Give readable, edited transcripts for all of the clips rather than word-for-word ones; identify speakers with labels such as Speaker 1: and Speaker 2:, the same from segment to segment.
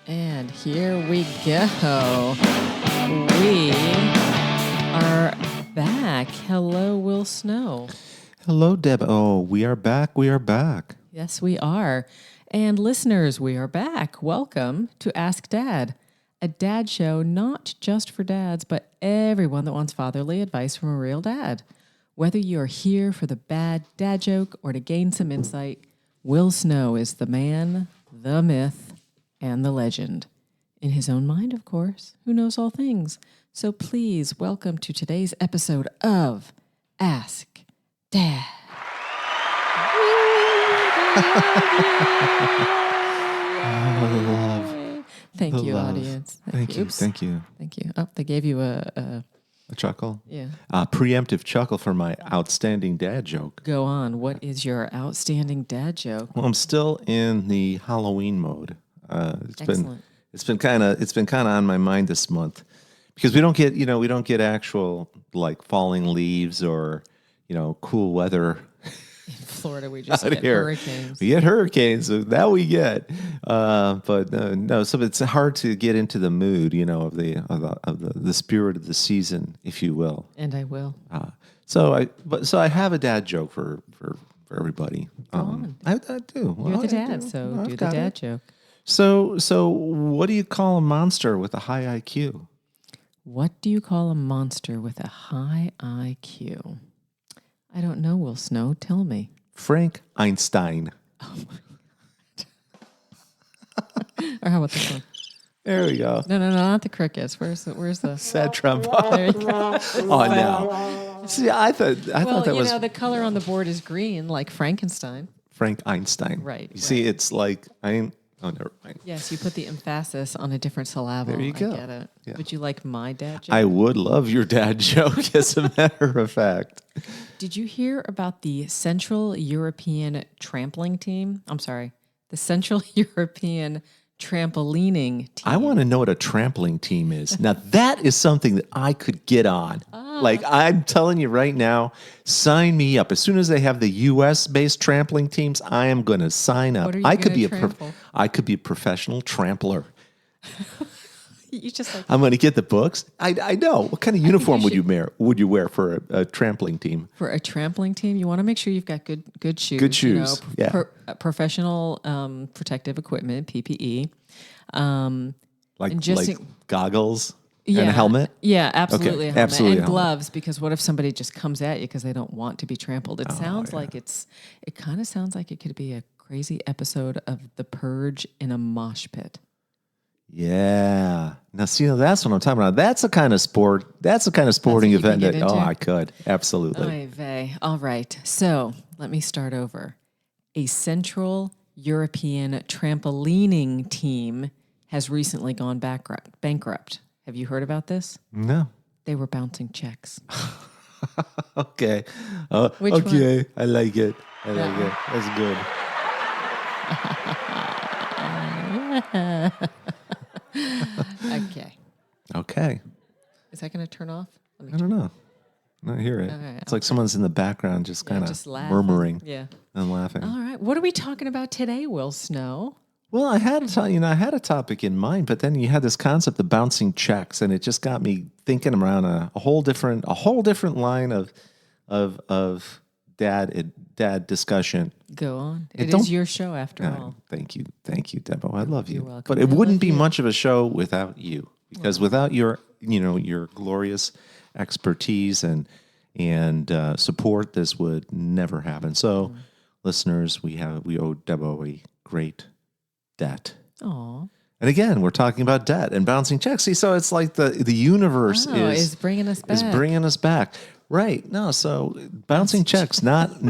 Speaker 1: And here we go. We are back. Hello, Will Snow.
Speaker 2: Hello, Deb. Oh, we are back. We are back.
Speaker 1: Yes, we are. And listeners, we are back. Welcome to Ask Dad, a dad show not just for dads, but everyone that wants fatherly advice from a real dad. Whether you're here for the bad dad joke or to gain some insight, Will Snow is the man, the myth, and the legend. In his own mind, of course, who knows all things. So please welcome to today's episode of Ask Dad. Thank you,
Speaker 2: love.
Speaker 1: audience.
Speaker 2: Thank you.
Speaker 1: Oops.
Speaker 2: Thank you.
Speaker 1: Thank you. Oh, they gave you a
Speaker 2: A chuckle?
Speaker 1: yeah.
Speaker 2: Preemptive chuckle for my outstanding dad joke.
Speaker 1: Go on. What is your outstanding dad joke?
Speaker 2: Well, I'm still in the Halloween mode.
Speaker 1: Excellent.
Speaker 2: It's been kind of on my mind this month because we don't get actual like falling leaves or cool weather.
Speaker 1: In Florida, we just
Speaker 2: Out
Speaker 1: get
Speaker 2: here.
Speaker 1: hurricanes.
Speaker 2: We get hurricanes, so that we get. But no, so it's hard to get into the mood, of the spirit of the season, if you will.
Speaker 1: And I will.
Speaker 2: So I have a dad joke for everybody.
Speaker 1: Go on.
Speaker 2: I do.
Speaker 1: You're
Speaker 2: Well,
Speaker 1: the
Speaker 2: I
Speaker 1: dad,
Speaker 2: do.
Speaker 1: so
Speaker 2: I've
Speaker 1: do the
Speaker 2: got
Speaker 1: dad
Speaker 2: it.
Speaker 1: joke.
Speaker 2: So what do you call a monster with a high IQ?
Speaker 1: What do you call a monster with a high IQ? I don't know, Will Snow. Tell me.
Speaker 2: Frank Einstein.
Speaker 1: Or how about this one?
Speaker 2: There we go.
Speaker 1: No, not the crickets. Where's the
Speaker 2: Sad trombone.
Speaker 1: There you go.
Speaker 2: Oh no. See, I thought that was
Speaker 1: the color on the board is green, like Frankenstein.
Speaker 2: Frank Einstein.
Speaker 1: Right,
Speaker 2: You see, it's like oh, never mind.
Speaker 1: Yes, you put the emphasis on a different syllable.
Speaker 2: There you go.
Speaker 1: I get it.
Speaker 2: Yeah.
Speaker 1: Would you like my dad joke?
Speaker 2: I would love your dad joke, as a matter of fact.
Speaker 1: Did you hear about the Central European Trampling team? I'm sorry, the Central European Trampolining team.
Speaker 2: I want to know what a trampling team is. Now, that is something that I could get on. Like, I'm telling you right now, sign me up. As soon as they have the U.S.-based trampling teams, I am going to sign up.
Speaker 1: What are you
Speaker 2: I could
Speaker 1: gonna
Speaker 2: be
Speaker 1: trample?
Speaker 2: I could be a professional trampler.
Speaker 1: You just like
Speaker 2: I'm going to get the books. I know. What kind of uniform
Speaker 1: you
Speaker 2: would you wear for a trampling team?
Speaker 1: for a trampling team, you want to make sure you've got good shoes.
Speaker 2: Good shoes, yeah.
Speaker 1: Professional protective equipment, PPE.
Speaker 2: Like,
Speaker 1: And just
Speaker 2: like goggles
Speaker 1: Yeah.
Speaker 2: and a helmet?
Speaker 1: Yeah, absolutely.
Speaker 2: Okay,
Speaker 1: a helmet.
Speaker 2: absolutely
Speaker 1: And
Speaker 2: a helmet.
Speaker 1: gloves, because what if somebody just comes at you because they don't want to be trampled? It sounds like it kind of sounds like it could be a crazy episode of The Purge in a mosh pit.
Speaker 2: Yeah. Now, see, that's what I'm talking about. That's the kind of sport. That's the kind of sporting
Speaker 1: you can
Speaker 2: event
Speaker 1: get
Speaker 2: that.
Speaker 1: into?
Speaker 2: Oh, I could absolutely.
Speaker 1: Oy vey. All right. So let me start over. A Central European trampolining team has recently gone bankrupt. Have you heard about this?
Speaker 2: No.
Speaker 1: They were bouncing checks.
Speaker 2: Okay.
Speaker 1: Which
Speaker 2: okay. I like it. I like it. That's good.
Speaker 1: Okay.
Speaker 2: Okay.
Speaker 1: Is that going to turn off? Let me
Speaker 2: I don't know. I hear it.
Speaker 1: Okay,
Speaker 2: It's like someone's in the background just kind
Speaker 1: just
Speaker 2: of
Speaker 1: laughing.
Speaker 2: murmuring
Speaker 1: Yeah.
Speaker 2: and laughing.
Speaker 1: All right. What are we talking about today, Will Snow?
Speaker 2: Well, I had a topic in mind, but then you had this concept of bouncing checks, and it just got me thinking around a whole different line of dad discussion.
Speaker 1: Go on.
Speaker 2: It
Speaker 1: It is your show after all.
Speaker 2: Thank you, Debo. I love you.
Speaker 1: You're welcome.
Speaker 2: But it
Speaker 1: I
Speaker 2: wouldn't
Speaker 1: love
Speaker 2: be
Speaker 1: you.
Speaker 2: much of a show without you, because without your glorious expertise and support, this would never happen. So, listeners, we owe Debo a great debt.
Speaker 1: Aw.
Speaker 2: And again, we're talking about debt and bouncing checks. See, so it's like the universe
Speaker 1: is bringing us back.
Speaker 2: is bringing us back. Right. No, so bouncing checks, not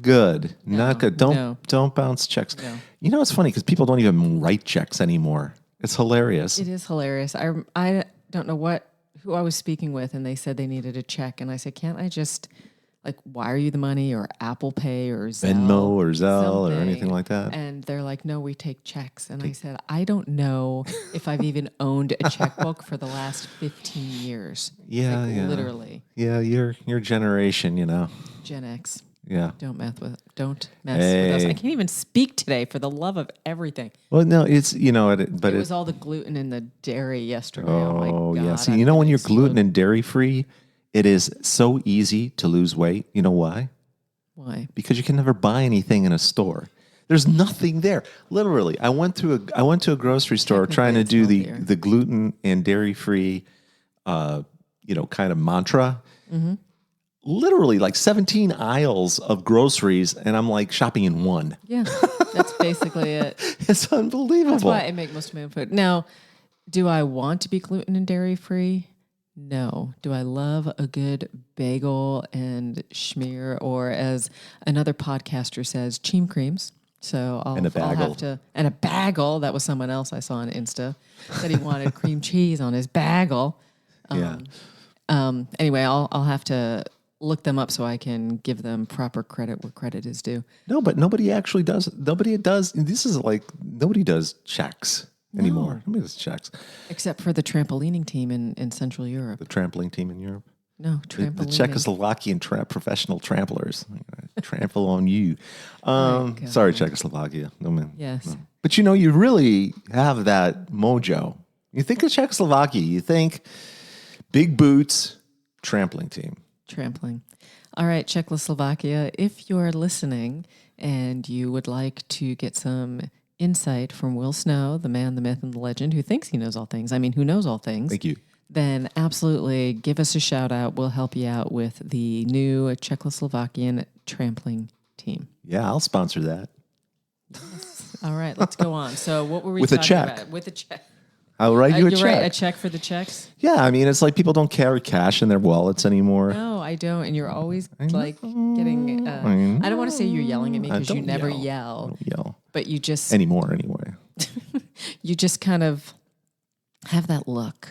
Speaker 2: good. Not good. Don't bounce checks.
Speaker 1: No.
Speaker 2: You know, it's funny because people don't even write checks anymore. It's hilarious.
Speaker 1: It is hilarious. I don't know who I was speaking with, and they said they needed a check. And I said, can't I just wire you the money or Apple Pay or Zelle?
Speaker 2: Venmo or Zelle or
Speaker 1: something?
Speaker 2: anything like that.
Speaker 1: And they're like, no, we take checks. And I said, I don't know if I've even owned a checkbook for the last 15 years.
Speaker 2: Yeah,
Speaker 1: Like,
Speaker 2: yeah.
Speaker 1: Literally.
Speaker 2: Yeah, your generation,
Speaker 1: Gen X.
Speaker 2: Yeah.
Speaker 1: Don't mess with us. I can't even speak today for the love of everything.
Speaker 2: Well, no, it's, but
Speaker 1: It was all the gluten and the dairy yesterday.
Speaker 2: oh,
Speaker 1: my God.
Speaker 2: yeah. See,
Speaker 1: I'm
Speaker 2: when
Speaker 1: gonna
Speaker 2: you're
Speaker 1: explode.
Speaker 2: gluten and dairy free, it is so easy to lose weight. You know why?
Speaker 1: Why?
Speaker 2: Because you can never buy anything in a store. There's nothing there. Literally, I went to a grocery store trying to do
Speaker 1: Technically, it's
Speaker 2: the gluten and dairy free, kind of mantra.
Speaker 1: Mm-hmm.
Speaker 2: Literally, like 17 aisles of groceries, and I'm like shopping in one.
Speaker 1: Yeah, that's basically it.
Speaker 2: It's unbelievable.
Speaker 1: That's why I make most of my own food. Now, do I want to be gluten and dairy free? No. Do I love a good bagel and schmear, or as another podcaster says, cheem creams? So
Speaker 2: And a bagel.
Speaker 1: And a bagel. That was someone else I saw on Insta that he wanted cream cheese on his bagel.
Speaker 2: Yeah.
Speaker 1: Anyway, I'll have to look them up so I can give them proper credit where credit is due.
Speaker 2: No, but nobody actually does. Nobody does. This is like nobody does checks anymore. Nobody does checks.
Speaker 1: Except for the trampolining team in Central Europe.
Speaker 2: The trampling team in Europe.
Speaker 1: No,
Speaker 2: The
Speaker 1: trampolining.
Speaker 2: Czechoslovakian professional tramplers. Trample on you.
Speaker 1: God.
Speaker 2: Sorry, Czechoslovakia. No, man.
Speaker 1: Yes.
Speaker 2: No. But you really have that mojo. You think of Czechoslovakia, you think big boots, trampling team.
Speaker 1: Trampling. All right, Czechoslovakia, if you're listening and you would like to get some insight from Will Snow, the man, the myth, and the legend, who thinks he knows all things, who knows all things.
Speaker 2: Thank you.
Speaker 1: Then absolutely give us a shout out. We'll help you out with the new Czechoslovakian trampling team.
Speaker 2: Yeah, I'll sponsor that.
Speaker 1: All right, let's go on. So what were we
Speaker 2: With a
Speaker 1: talking
Speaker 2: check.
Speaker 1: about? With a check.
Speaker 2: I'll write you a
Speaker 1: You're
Speaker 2: check.
Speaker 1: right, a check for the checks?
Speaker 2: Yeah, it's like people don't carry cash in their wallets anymore.
Speaker 1: No, I don't. And you're always like getting, I don't want to say you're yelling at me because you
Speaker 2: Don't
Speaker 1: never
Speaker 2: yell.
Speaker 1: yell,
Speaker 2: Don't yell.
Speaker 1: but you just,
Speaker 2: Anymore, anyway.
Speaker 1: you just kind of have that look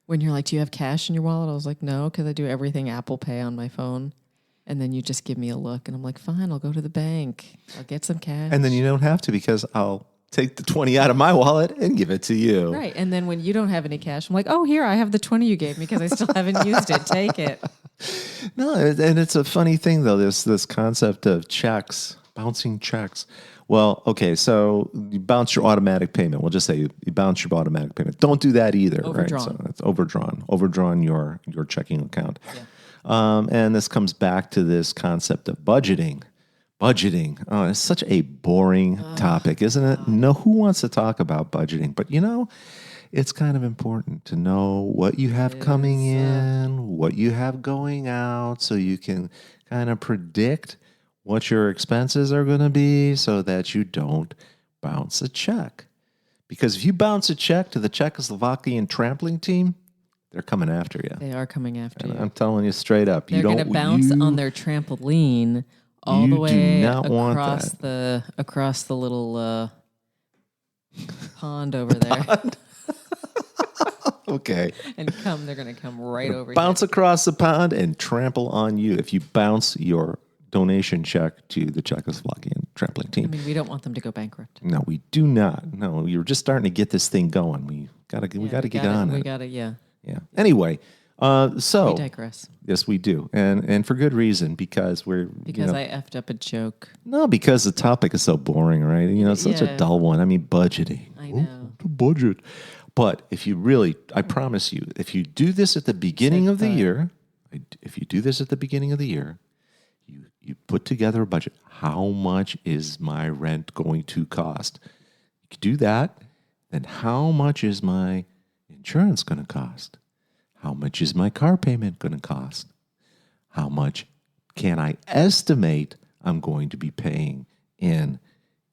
Speaker 1: when you're like, do you have cash in your wallet? I was like, no, because I do everything Apple Pay on my phone. And then you just give me a look and I'm like, fine, I'll go to the bank. I'll get some cash.
Speaker 2: And then you don't have to because I'll take the 20 out of my wallet and give it to you.
Speaker 1: Right. And then when you don't have any cash, I'm like, oh, here, I have the 20 you gave me because I still haven't used it. Take it.
Speaker 2: No, and it's a funny thing, though, this concept of checks, bouncing checks. Well, okay, so you bounce your automatic payment. We'll just say you bounce your automatic payment. Don't do that either.
Speaker 1: Overdrawn.
Speaker 2: Right? So it's overdrawn your checking account. Yeah. And this comes back to this concept of budgeting. Budgeting. Oh, it's such a boring topic, isn't it? No, who wants to talk about budgeting? But it's kind of important to know what you have coming in, what you have going out, so you can kind of predict what your expenses are going to be so that you don't bounce a check. Because if you bounce a check to the Czechoslovakian trampling team, they're coming after you.
Speaker 1: They are coming after you.
Speaker 2: I'm telling you straight up.
Speaker 1: They're going to bounce on their trampoline all the way across the little pond over there.
Speaker 2: Okay.
Speaker 1: And they're going to come right over
Speaker 2: Bounce
Speaker 1: here.
Speaker 2: across the pond and trample on you if you bounce your donation check to the Czechoslovakian trampling team.
Speaker 1: We don't want them to go bankrupt.
Speaker 2: No, we do not. No, we were just starting to get this thing going. We gotta get on it.
Speaker 1: We got it, yeah.
Speaker 2: Yeah. Anyway, so
Speaker 1: We digress.
Speaker 2: yes, we do, and for good reason because we're
Speaker 1: Because I effed up a joke.
Speaker 2: no, because the topic is so boring, right? It's such a
Speaker 1: Yeah.
Speaker 2: dull one. Budgeting.
Speaker 1: I know.
Speaker 2: The budget. But if you really, I promise you, if you do this at the beginning of the year, you put together a budget. How much is my rent going to cost? You could do that. Then how much is my insurance going to cost? How much is my car payment going to cost? How much can I estimate I'm going to be paying in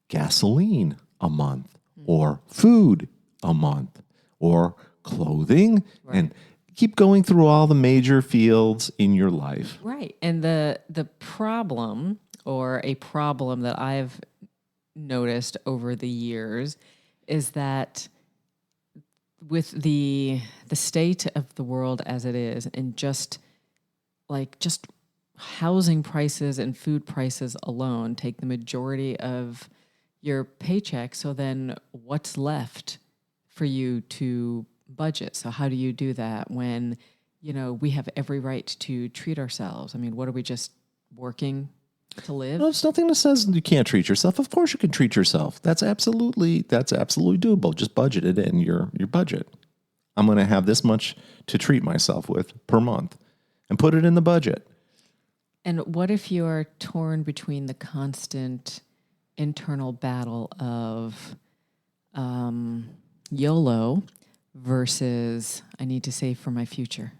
Speaker 2: gasoline a month or food a month or clothing?
Speaker 1: Right.
Speaker 2: And keep going through all the major fields in your life.
Speaker 1: Right. And the problem, or a problem that I've noticed over the years, is that with the state of the world as it is, and just housing prices and food prices alone take the majority of your paycheck. So then what's left for you to budget? So how do you do that when, we have every right to treat ourselves? What are we just working to live.
Speaker 2: There's nothing that says you can't treat yourself. Of course you can treat yourself. That's absolutely doable. Just budget it in your budget. I'm going to have this much to treat myself with per month and put it in the budget.
Speaker 1: And what if you're torn between the constant internal battle of YOLO versus I need to save for my future?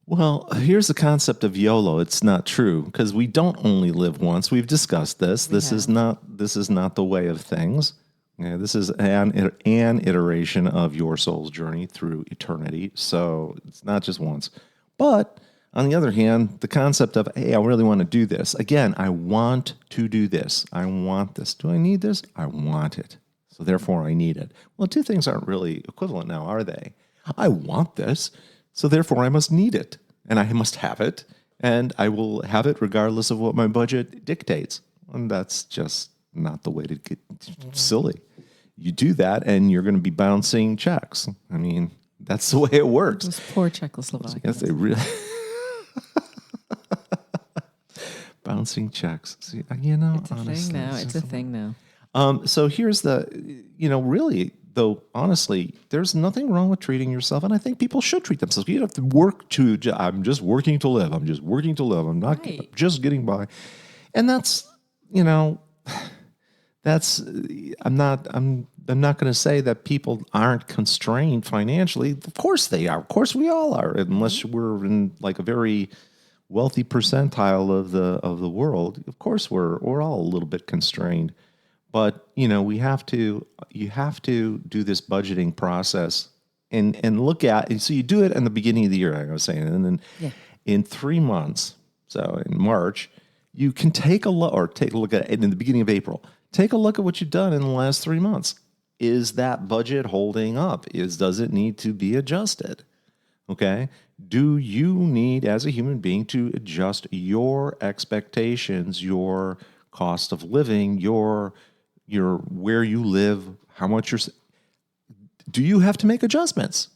Speaker 2: Well, here's the concept of YOLO. It's not true because we don't only live once. We've discussed this. This is not the way of things. Yeah, this is an iteration of your soul's journey through eternity. So it's not just once. But on the other hand, the concept of, hey, I really want to do this. Again, I want to do this. I want this. Do I need this? I want it. So therefore, I need it. Well, two things aren't really equivalent now, are they? I want this. So therefore, I must need it, and I must have it, and I will have it regardless of what my budget dictates. And that's just not the way to get silly. You do that, and you're going to be bouncing checks. I mean, that's the way it works.
Speaker 1: Those poor Czechoslovakia.
Speaker 2: Yes, they really bouncing checks. See,
Speaker 1: It's a
Speaker 2: honestly,
Speaker 1: thing now. It's a thing now.
Speaker 2: So here's the, really, though, honestly, there's nothing wrong with treating yourself. And I think people should treat themselves. You don't have to work I'm just working to live. I'm just working to live. I'm not
Speaker 1: Right.
Speaker 2: just getting by. And that's, I'm not going to say that people aren't constrained financially. Of course they are. Of course we all are, unless we're in like a very wealthy percentile of the world. Of course we're all a little bit constrained. But, you have to do this budgeting process and look at, and so you do it in the beginning of the year, like I was saying, and then in 3 months, so in March, you can take a look at it in the beginning of April. Take a look at what you've done in the last 3 months. Is that budget holding up? Does it need to be adjusted? Okay. Do you need, as a human being, to adjust your expectations, your cost of living, your where you live, how much do you have to make adjustments?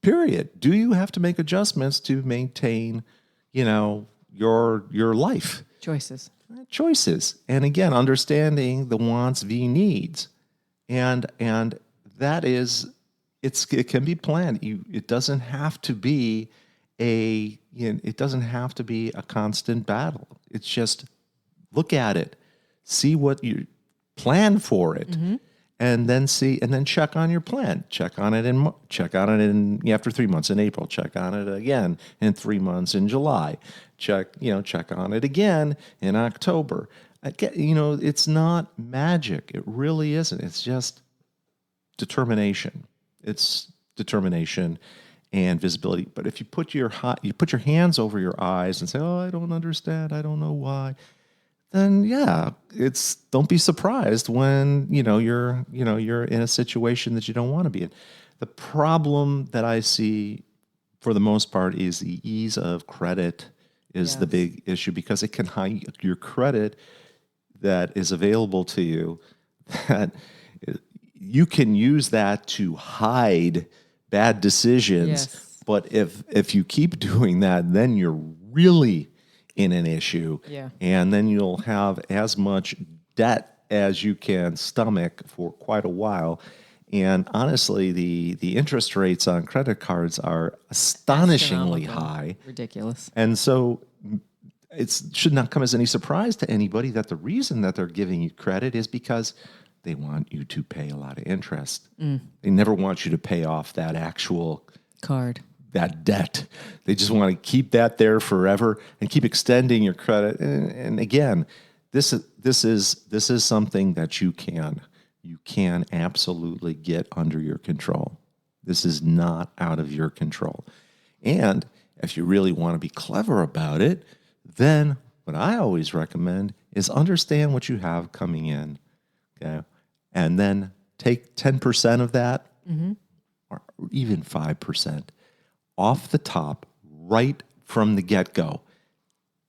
Speaker 2: Period. Do you have to make adjustments to maintain, your life? Choices. And again, understanding the wants v needs. And that is, it can be planned. It doesn't have to be a constant battle. It's just look at it, see what you plan for it, and then check on your plan. Check on it after 3 months in April. Check on it again in 3 months in July. Check on it again in October. It's not magic. It really isn't. It's just determination. It's determination and visibility. But if you put your hands over your eyes and say, "Oh, I don't understand. I don't know why," then don't be surprised when you're in a situation that you don't want to be in. The problem that I see, for the most part, is the ease of credit is the big issue, because it can hide your credit that is available to you, that you can use that to hide bad decisions.
Speaker 1: Yes.
Speaker 2: But if you keep doing that, then you're really in an issue.
Speaker 1: Yeah.
Speaker 2: And then you'll have as much debt as you can stomach for quite a while. And honestly, the interest rates on credit cards are astonishingly high.
Speaker 1: Ridiculous.
Speaker 2: And so it should not come as any surprise to anybody that the reason that they're giving you credit is because they want you to pay a lot of interest. They never want you to pay off that actual
Speaker 1: card,
Speaker 2: that debt. They just want to keep that there forever and keep extending your credit. And again, this is something that you can absolutely get under your control. This is not out of your control. And if you really want to be clever about it, then what I always recommend is understand what you have coming in, okay? And then take 10% of that, or even 5% off the top, right from the get-go.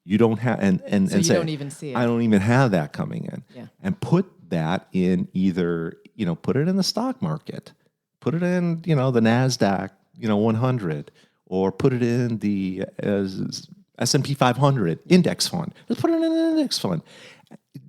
Speaker 2: You don't have, and say,
Speaker 1: don't even see it.
Speaker 2: I don't even have that coming in.
Speaker 1: Yeah.
Speaker 2: And put that in either, put it in the stock market, put it in, the NASDAQ, 100, or put it in the S&P 500 index fund. Let's put it in an index fund.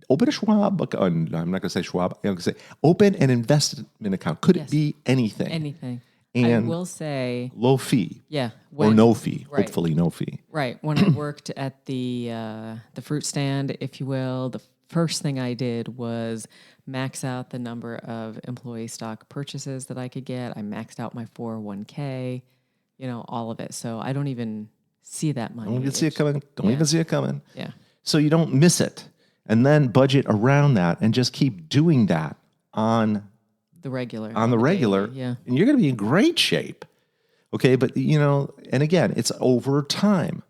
Speaker 2: Open a Schwab. I'm not going to say Schwab. I'm going to say open an investment account. Could it be anything?
Speaker 1: Anything.
Speaker 2: And
Speaker 1: I will say
Speaker 2: low fee.
Speaker 1: Yeah.
Speaker 2: Or no fee.
Speaker 1: Right.
Speaker 2: Hopefully no fee.
Speaker 1: Right. When I worked at the fruit stand, if you will, the first thing I did was max out the number of employee stock purchases that I could get. I maxed out my 401k, all of it. So I don't even see that money.
Speaker 2: Don't even see it coming. Don't even see it coming.
Speaker 1: Yeah.
Speaker 2: So you don't miss it. And then budget around that and just keep doing that on
Speaker 1: the regular.
Speaker 2: Yeah. And you're going to be in great shape. Okay. But, and again, it's over time.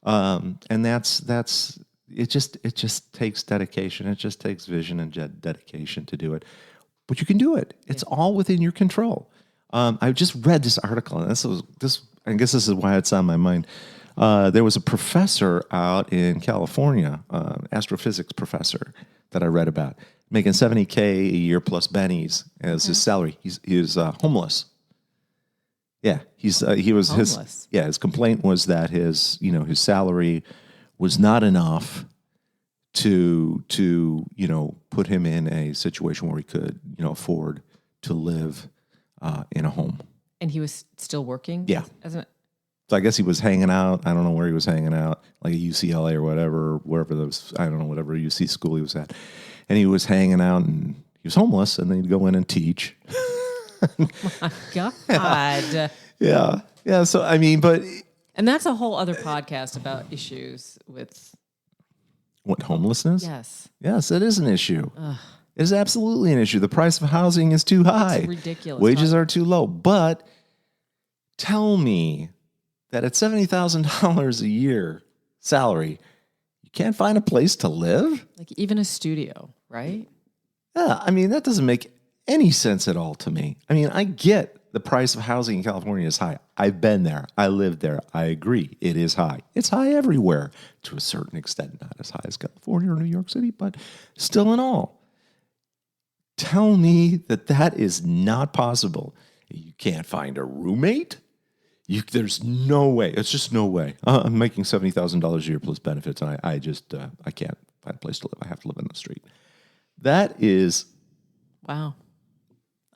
Speaker 2: And it just takes dedication. It just takes vision and dedication to do it. But you can do it. It's all within your control. I just read this article, and I guess this is why it's on my mind. There was a professor out in California, astrophysics professor that I read about, making $70K a year plus bennies as his salary. He's homeless. Yeah, he was
Speaker 1: homeless.
Speaker 2: His complaint was that his salary was not enough to put him in a situation where he could afford to live in a home.
Speaker 1: And he was still working?
Speaker 2: Yeah. So I guess he was hanging out. I don't know where he was hanging out, like at UCLA or whatever, wherever those, I don't know, whatever UC school he was at. And he was hanging out and he was homeless, and then he'd go in and teach.
Speaker 1: My God.
Speaker 2: Yeah. So,
Speaker 1: And that's a whole other podcast about issues with...
Speaker 2: What, homelessness?
Speaker 1: Yes.
Speaker 2: Yes, it is an issue. It is absolutely an issue. The price of housing is too high.
Speaker 1: It's ridiculous.
Speaker 2: Wages are too low. But tell me that at $70,000 a year salary, you can't find a place to live?
Speaker 1: Like even a studio, right?
Speaker 2: Yeah, that doesn't make any sense at all to me. I get the price of housing in California is high. I've been there. I lived there. I agree. It is high. It's high everywhere to a certain extent, not as high as California or New York City, but still in all. Tell me that is not possible. You can't find a roommate? There's no way. It's just no way. I'm making $70,000 a year plus benefits, and I can't find a place to live. I have to live in the street. That is...
Speaker 1: Wow.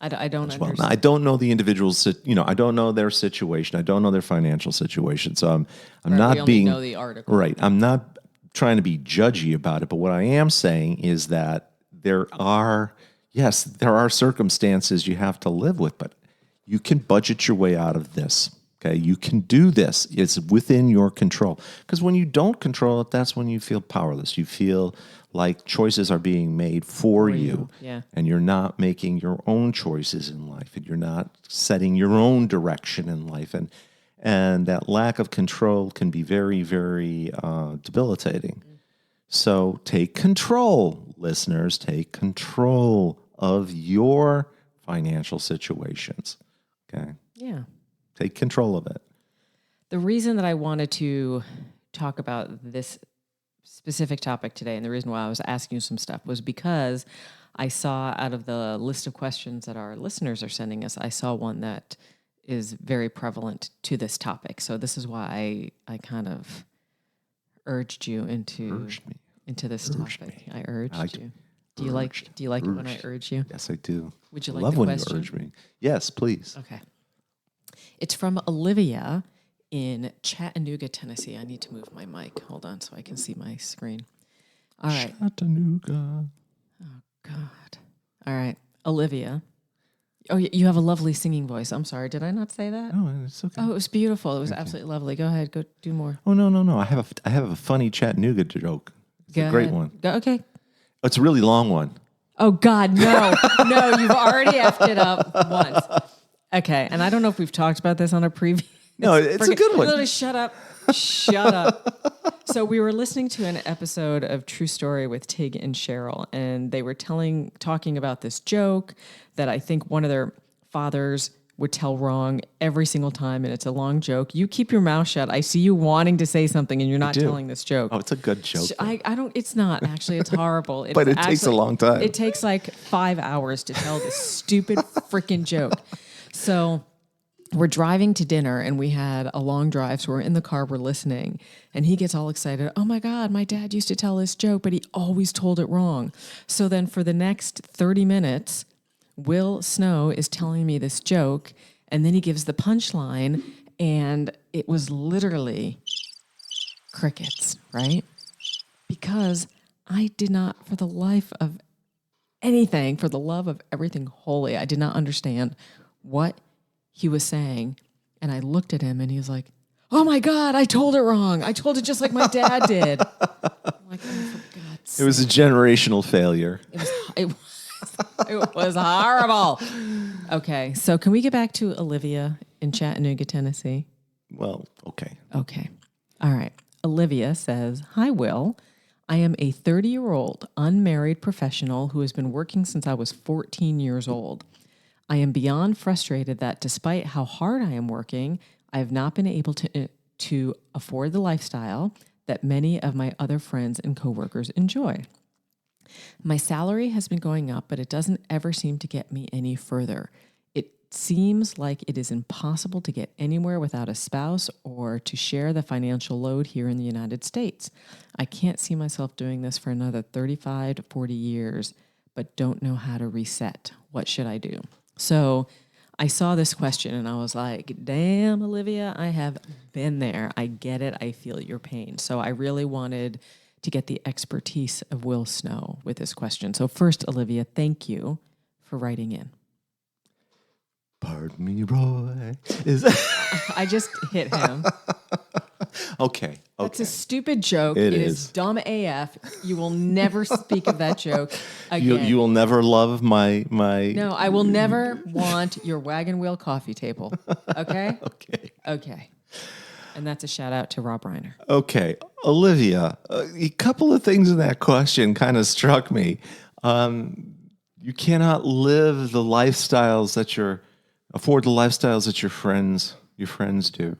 Speaker 1: I don't understand.
Speaker 2: I don't know the individuals. I don't know their situation. I don't know their financial situation. So I'm not being...
Speaker 1: We only know the article.
Speaker 2: Right. I'm not trying to be judgy about it, but what I am saying is that there are circumstances you have to live with, but you can budget your way out of this. Okay, you can do this. It's within your control. Because when you don't control it, that's when you feel powerless. You feel like choices are being made for you.
Speaker 1: Yeah.
Speaker 2: And you're not making your own choices in life, and you're not setting your own direction in life. And that lack of control can be very, very debilitating. So take control, listeners. Take control of your financial situations. Okay?
Speaker 1: Yeah.
Speaker 2: Take control of it.
Speaker 1: The reason that I wanted to talk about this specific topic today, and the reason why I was asking you some stuff, was because I saw out of the list of questions that our listeners are sending us, I saw one that is very prevalent to this topic. So this is why I kind of urged you into this topic. I urged you. Do you like it when I urge you?
Speaker 2: Yes, I do.
Speaker 1: Would you like
Speaker 2: love
Speaker 1: the
Speaker 2: when
Speaker 1: question?
Speaker 2: you urge me. Yes, please.
Speaker 1: Okay. It's from Olivia in Chattanooga, Tennessee. I need to move my mic. Hold on so I can see my screen. All right.
Speaker 2: Chattanooga.
Speaker 1: Oh, God. All right. Olivia. Oh, you have a lovely singing voice. I'm sorry. Did I not say that?
Speaker 2: Oh, it's okay.
Speaker 1: Oh, it was beautiful. It was absolutely lovely. Go ahead. Go do more.
Speaker 2: Oh, no. I have a funny Chattanooga joke. It's a great one.
Speaker 1: Okay.
Speaker 2: It's a really long one.
Speaker 1: Oh, God, no. No, you've already effed it up once. Okay, and I don't know if we've talked about this on a previous...
Speaker 2: No, it's a good one.
Speaker 1: Literally, shut up. Shut up. So we were listening to an episode of True Story with Tig and Cheryl, and they were talking about this joke that I think one of their fathers would tell wrong every single time, and it's a long joke. You keep your mouth shut. I see you wanting to say something, and you're not telling this joke.
Speaker 2: Oh, it's a good joke.
Speaker 1: I don't. It's not actually. It's horrible.
Speaker 2: But it takes a long time.
Speaker 1: It takes like 5 hours to tell this stupid freaking joke. So we're driving to dinner and we had a long drive. So we're in the car, we're listening. And he gets all excited. Oh my God, my dad used to tell this joke, but he always told it wrong. So then for the next 30 minutes, Will Snow is telling me this joke. And then he gives the punchline. And it was literally crickets, right? Because I did not, for the life of anything, for the love of everything holy, I did not understand what he was saying. And I looked at him and he was like, oh my God, I told it wrong. I told it just like my dad did. I'm like, oh, for God's sake.
Speaker 2: It was a generational failure.
Speaker 1: It was horrible. Okay, so can we get back to Olivia in Chattanooga, Tennessee?
Speaker 2: Well, okay.
Speaker 1: Okay. All right. Olivia says, hi, Will. I am a 30-year-old unmarried professional who has been working since I was 14 years old. I am beyond frustrated that despite how hard I am working, I have not been able to afford the lifestyle that many of my other friends and coworkers enjoy. My salary has been going up, but it doesn't ever seem to get me any further. It seems like it is impossible to get anywhere without a spouse or to share the financial load here in the United States. I can't see myself doing this for another 35 to 40 years, but don't know how to reset. What should I do? So I saw this question and I was like, damn, Olivia, I have been there. I get it. I feel your pain. So I really wanted to get the expertise of Will Snow with this question. So first, Olivia, thank you for writing in.
Speaker 2: Pardon me, Roy.
Speaker 1: I just hit him.
Speaker 2: Okay.
Speaker 1: That's a stupid joke.
Speaker 2: It
Speaker 1: is
Speaker 2: is
Speaker 1: dumb AF. You will never speak of that joke again.
Speaker 2: You will never love my.
Speaker 1: No, I will never want your wagon wheel coffee table. Okay? Okay. And that's a shout out to Rob Reiner.
Speaker 2: Okay. Olivia, a couple of things in that question kind of struck me. You cannot live the lifestyles that afford the lifestyles that your friends do.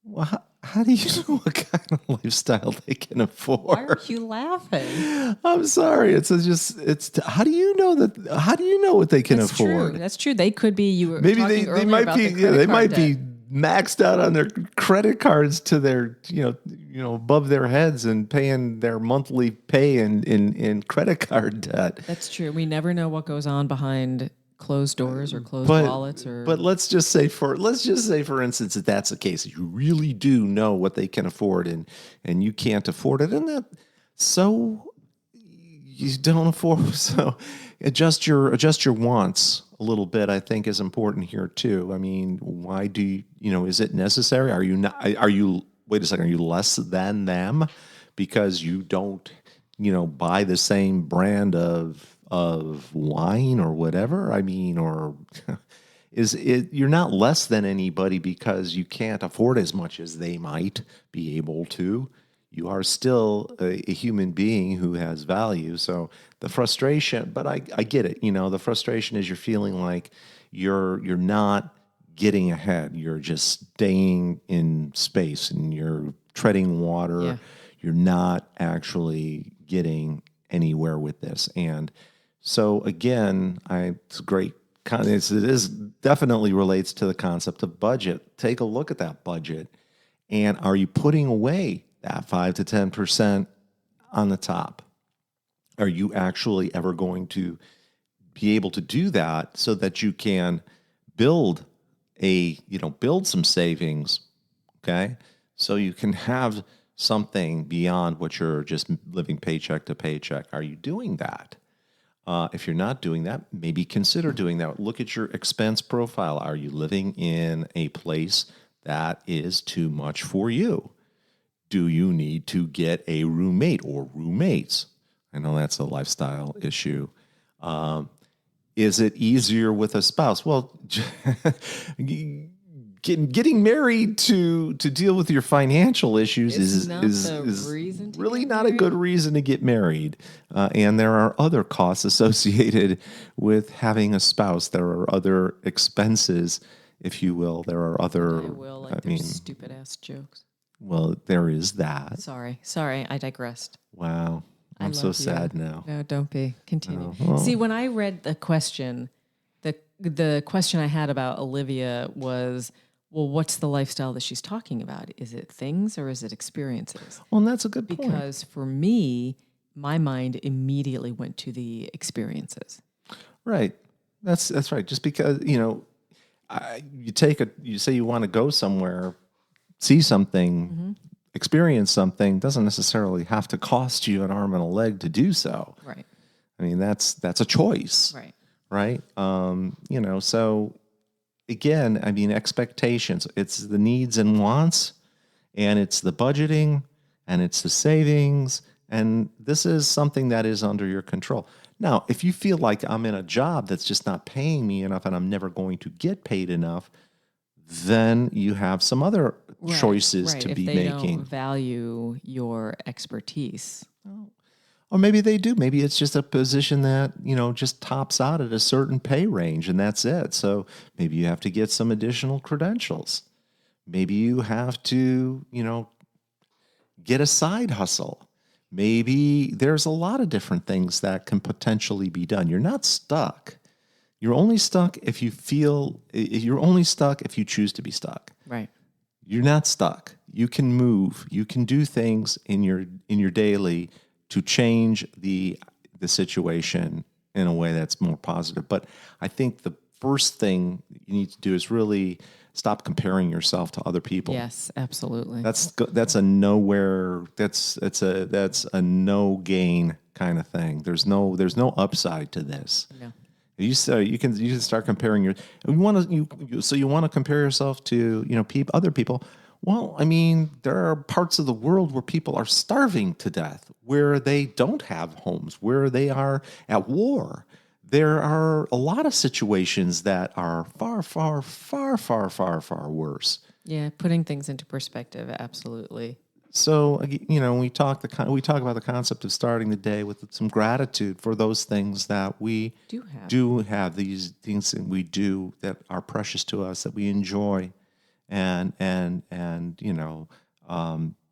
Speaker 2: Well, how do you know what kind of lifestyle they can afford?
Speaker 1: Why are you laughing?
Speaker 2: I'm sorry. How do you know that? How do you know what they can afford?
Speaker 1: That's true. They could be. You were
Speaker 2: Maybe
Speaker 1: talking
Speaker 2: they might
Speaker 1: about
Speaker 2: be.
Speaker 1: the
Speaker 2: Yeah, they
Speaker 1: credit
Speaker 2: might
Speaker 1: card
Speaker 2: be
Speaker 1: debt.
Speaker 2: maxed out on their credit cards to their above their heads and paying their monthly pay in credit card debt.
Speaker 1: That's true. We never know what goes on behind closed doors or closed wallets.
Speaker 2: But let's just say for instance that that's the case. You really do know what they can afford and you can't afford it, and that so you don't afford. So adjust your wants a little bit, I think, is important here too. I mean, why do you is it necessary? Are you wait a second, are you less than them because you don't, buy the same brand of wine or whatever? I mean, or you're not less than anybody because you can't afford as much as they might be able to. You are still a human being who has value. So the frustration, but I get it. The frustration is you're feeling like you're not getting ahead. You're just staying in space and you're treading water.
Speaker 1: Yeah.
Speaker 2: You're not actually getting anywhere with this. And so again, it's great. It is definitely relates to the concept of budget. Take a look at that budget, and are you putting away that 5 to 10% on the top? Are you actually ever going to be able to do that so that you can build some savings? Okay, so you can have something beyond what you're just living paycheck to paycheck. Are you doing that? If you're not doing that, maybe consider doing that. Look at your expense profile. Are you living in a place that is too much for you? Do you need to get a roommate or roommates? I know that's a lifestyle issue. Is it easier with a spouse? Well, getting married to deal with your financial issues is really not a good reason to get married. And there are other costs associated with having a spouse. There are other expenses, if you will. There are other.
Speaker 1: Stupid ass jokes.
Speaker 2: Well, there is that.
Speaker 1: Sorry, I digressed.
Speaker 2: Wow, I'm so sad now.
Speaker 1: No, don't be. Continue.
Speaker 2: Well,
Speaker 1: See, when I read the question, the question I had about Olivia was, well, what's the lifestyle that she's talking about? Is it things or is it experiences?
Speaker 2: Well, and that's a good point.
Speaker 1: Because for me, my mind immediately went to the experiences.
Speaker 2: Right. That's right. Just because, you say you want to go somewhere, see something, experience something, doesn't necessarily have to cost you an arm and a leg to do so.
Speaker 1: Right.
Speaker 2: I mean, that's a choice.
Speaker 1: Right.
Speaker 2: Right. So again, I mean, expectations, it's the needs and wants, and it's the budgeting, and it's the savings. And this is something that is under your control. Now, if you feel like I'm in a job that's just not paying me enough and I'm never going to get paid enough, then you have some other choices to be
Speaker 1: if they
Speaker 2: making.
Speaker 1: don't value your expertise.
Speaker 2: Or maybe they do. Maybe it's just a position that, just tops out at a certain pay range and that's it. So maybe you have to get some additional credentials. Maybe you have to, get a side hustle. Maybe there's a lot of different things that can potentially be done. You're not stuck. You're only stuck if you choose to be stuck.
Speaker 1: Right.
Speaker 2: You're not stuck. You can move. You can do things in your daily to change the situation in a way that's more positive. But I think the first thing you need to do is really stop comparing yourself to other people.
Speaker 1: Yes, absolutely.
Speaker 2: That's a nowhere. That's a no gain kind of thing. There's no upside to this.
Speaker 1: No.
Speaker 2: You can start comparing you want to compare yourself to other people. Well, I mean, there are parts of the world where people are starving to death, where they don't have homes, where they are at war. There are a lot of situations that are far, far, far, far, far, far worse.
Speaker 1: Yeah, putting things into perspective, absolutely.
Speaker 2: So, we talk about the concept of starting the day with some gratitude for those things that we do have these things that we do that are precious to us, that we enjoy. And the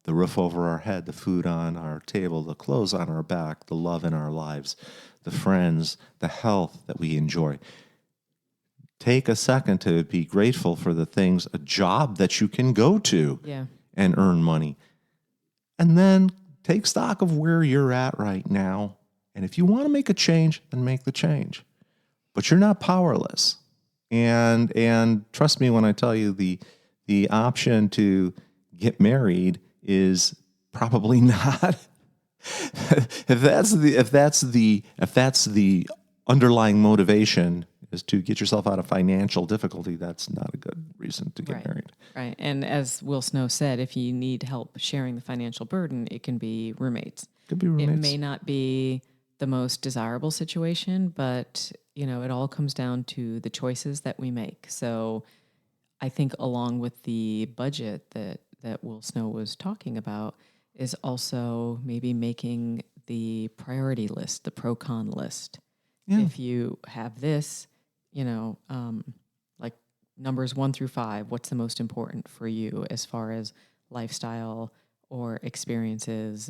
Speaker 2: roof over our head, the food on our table, the clothes on our back, the love in our lives, the friends, the health that we enjoy. Take a second to be grateful for the things, a job that you can go to and earn money. And then take stock of where you're at right now. And if you want to make a change, then make the change. But you're not powerless. And trust me when I tell you the option to get married is probably not. if that's the underlying motivation is to get yourself out of financial difficulty, that's not a good reason to get married.
Speaker 1: Right. And as Will Snow said, if you need help sharing the financial burden, it can be roommates.
Speaker 2: Could be roommates.
Speaker 1: It may not be the most desirable situation, but it all comes down to the choices that we make. So I think along with the budget that Will Snow was talking about is also maybe making the priority list, the pro-con list. Yeah. If you have this, like numbers 1 through 5, what's the most important for you as far as lifestyle or experiences,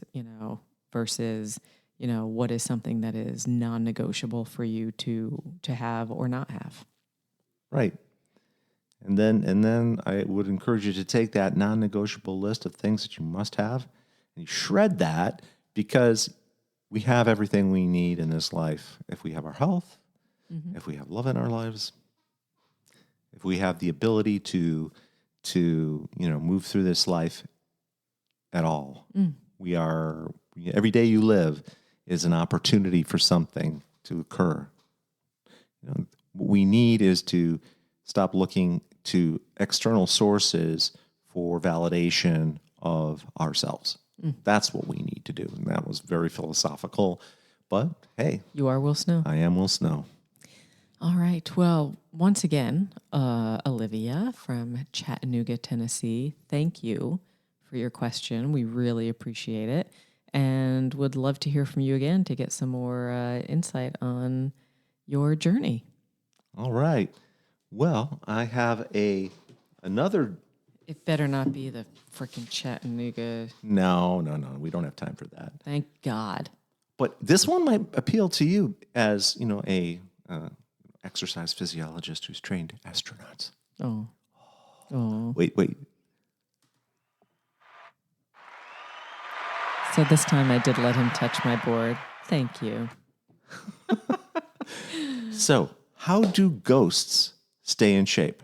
Speaker 1: versus, what is something that is non-negotiable for you to have or not have.
Speaker 2: Right. And then I would encourage you to take that non-negotiable list of things that you must have and shred that, because we have everything we need in this life. If we have our health, if we have love in our lives, if we have the ability to move through this life at all, every day you live is an opportunity for something to occur. What we need is to stop looking to external sources for validation of ourselves. That's what we need to do. And that was very philosophical, but hey.
Speaker 1: You are Will Snow.
Speaker 2: I am Will Snow.
Speaker 1: All right. Well, once again, Olivia from Chattanooga, Tennessee, thank you for your question. We really appreciate it and would love to hear from you again to get some more insight on your journey.
Speaker 2: All right. Well, I have another.
Speaker 1: It better not be the freaking Chattanooga.
Speaker 2: No. We don't have time for that.
Speaker 1: Thank God.
Speaker 2: But this one might appeal to you as, exercise physiologist who's trained astronauts.
Speaker 1: Oh. Oh.
Speaker 2: Wait.
Speaker 1: So this time I did let him touch my board. Thank you.
Speaker 2: So, how do ghosts stay in shape?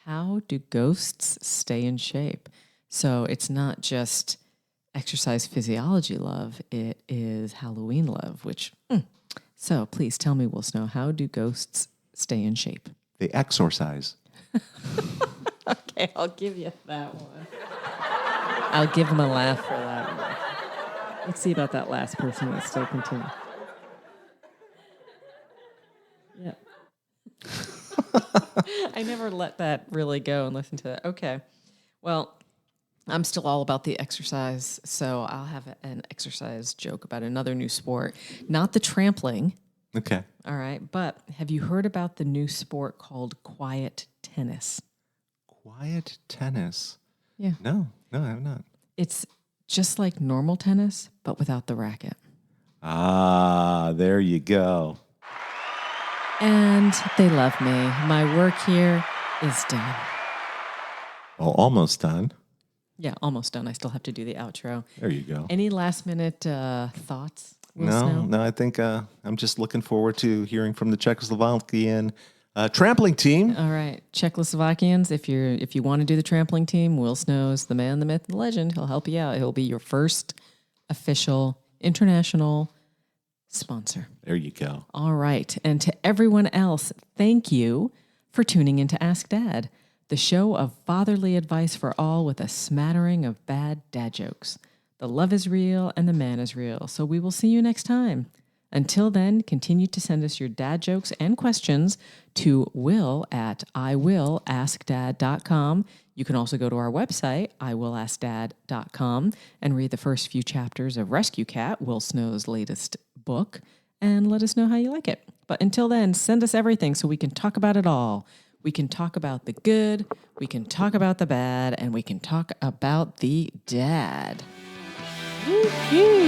Speaker 1: How do ghosts stay in shape? So it's not just exercise physiology love, it is Halloween love, which, so please tell me, Will Snow, how do ghosts stay in shape?
Speaker 2: They exorcise.
Speaker 1: Okay, I'll give you that one. I'll give him a laugh for that one. Let's see about that last person that still continue. Yeah. I never let that really go and listen to that. Okay. Well, I'm still all about the exercise, so I'll have an exercise joke about another new sport. Not the trampling.
Speaker 2: Okay.
Speaker 1: All right. But have you heard about the new sport called quiet tennis?
Speaker 2: Quiet tennis.
Speaker 1: Yeah.
Speaker 2: No, I have not.
Speaker 1: It's just like normal tennis, but without the racket.
Speaker 2: Ah, there you go.
Speaker 1: And they love me. My work here is done.
Speaker 2: Well, almost done.
Speaker 1: Yeah, almost done. I still have to do the outro.
Speaker 2: There you go.
Speaker 1: Any last minute thoughts? Will Snow?
Speaker 2: No, I think I'm just looking forward to hearing from the Czechoslovakian trampling team.
Speaker 1: All right, Czechoslovakians, if you want to do the trampling team, Will Snow's the man, the myth, the legend. He'll help you out. He'll be your first official international sponsor.
Speaker 2: There you go.
Speaker 1: All right, and to everyone else, thank you for tuning in to Ask Dad, the show of fatherly advice for all with a smattering of bad dad jokes. The love is real and the man is real. So we will see you next time. Until then, continue to send us your dad jokes and questions to will@iwillaskdad.com. You can also go to our website, iwillaskdad.com, and read the first few chapters of Rescue Cat, Will Snow's latest book, and let us know how you like it. But until then, send us everything so we can talk about it all. We can talk about the good, we can talk about the bad, and we can talk about the dad. Woo-hoo!